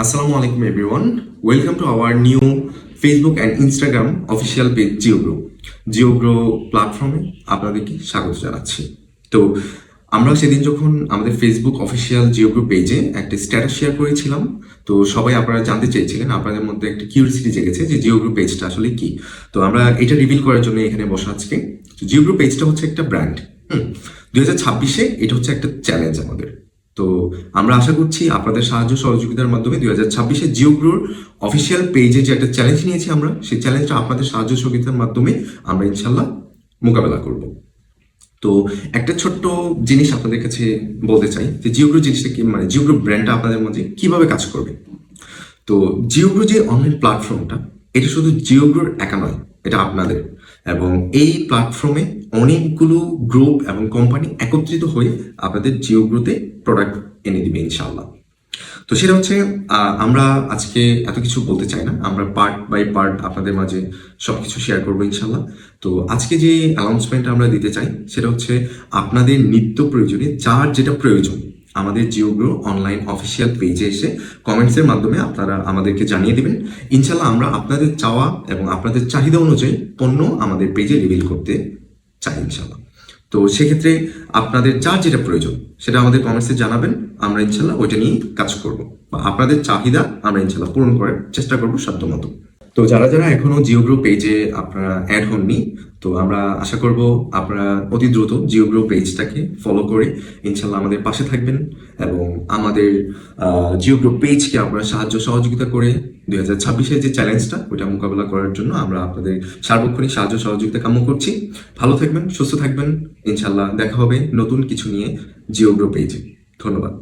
Assalamu alaikum everyone. Welcome to our new Facebook and Instagram official page GeoGrow. GeoGrow প্ল্যাটফর্মে আপনাদেরকে স্বাগত জানাচ্ছি। তো আমরা সেদিন যখন আমাদের ফেসবুক অফিসিয়াল জিওগ্রো পেজে একটা স্ট্যাটাস শেয়ার করেছিলাম, তো সবাই আপনারা জানতে চেয়েছিলেন, আপনাদের মধ্যে একটা কিউরিয়াসিটি জেগেছে যে জিওগ্রো পেজটা আসলে কি। তো আমরা এটা রিভিল করার জন্য এখানে বসা আজকে। জিওগ্রো পেজটা হচ্ছে একটা ব্র্যান্ড। 2026-এ এটা হচ্ছে একটা চ্যালেঞ্জ আমাদের। তো আমরা আশা করছি আপনাদের সাহায্য সহযোগিতার মাধ্যমে 2026-এ জিওগ্রোর অফিসিয়াল পেজে যে একটা চ্যালেঞ্জ নিয়েছি আমরা, সেই চ্যালেঞ্জটা আপনাদের সাহায্য সহযোগিতার মাধ্যমে আমরা ইনশাল্লাহ মোকাবেলা করব। তো একটা ছোট্ট জিনিস আপনাদের কাছে বলতে চাই যে জিওগ্রো জিনিসটা কি, মানে জিওগ্রো ব্র্যান্ডটা আপনাদের মধ্যে কিভাবে কাজ করবে। তো জিওগ্রো যে অনলাইন প্ল্যাটফর্মটা, এটা শুধু জিওগ্রোর একা নয়, এটা আপনাদের। এবং এই প্ল্যাটফর্মে অনেকগুলো গ্রুপ এবং কোম্পানি একত্রিত হয়ে আপনাদের জিওগ্রোতে প্রোডাক্ট এনে দিবে ইনশাআল্লাহ। তো সেটা হচ্ছে আমরা আজকে এত কিছু বলতে চাই না, আমরা পার্ট বাই পার্ট আপনাদের মাঝে সবকিছু শেয়ার করবো ইনশাল্লাহ। তো আজকে যে অ্যানাউন্সমেন্ট আমরা দিতে চাই সেটা হচ্ছে আপনাদের নিত্য প্রয়োজনে যার যেটা প্রয়োজন আমাদের জিওগ্রো অনলাইন অফিসিয়াল পেজে এসে কমেন্টসের মাধ্যমে আপনারা আমাদেরকে জানিয়ে দেবেন। ইনশাল্লাহ আমরা আপনাদের চাওয়া এবং আপনাদের চাহিদা অনুযায়ী পণ্য আমাদের পেজে রিভিল করতে চাই ইনশাল্লাহ। তো সেক্ষেত্রে আপনাদের যার যেটা প্রয়োজন সেটা আমাদের কমেন্টসে জানাবেন, আমরা ইনশাল্লাহ ওইটা নিয়ে কাজ করব, বা আপনাদের চাহিদা আমরা ইনশাল্লাহ পূরণ করার চেষ্টা করবো সাধ্যমতো। তো যারা যারা এখনো জিওগ্রো পেজে আপনারা অ্যাড হননি, তো আমরা আশা করব আপনারা অতি দ্রুত জিওগ্রো পেজটাকে ফলো করে ইনশাল্লাহ আমাদের পাশে থাকবেন এবং আমাদের জিওগ্রো পেজকে আপনারা সাহায্য সহযোগিতা করে 2026-এর যে চ্যালেঞ্জটা ওইটা মোকাবেলা করার জন্য আমরা আপনাদের সার্বক্ষণিক সাহায্য সহযোগিতা কামনা করছি। ভালো থাকবেন, সুস্থ থাকবেন, ইনশাল্লাহ দেখা হবে নতুন কিছু নিয়ে জিওগ্রো পেজে। ধন্যবাদ।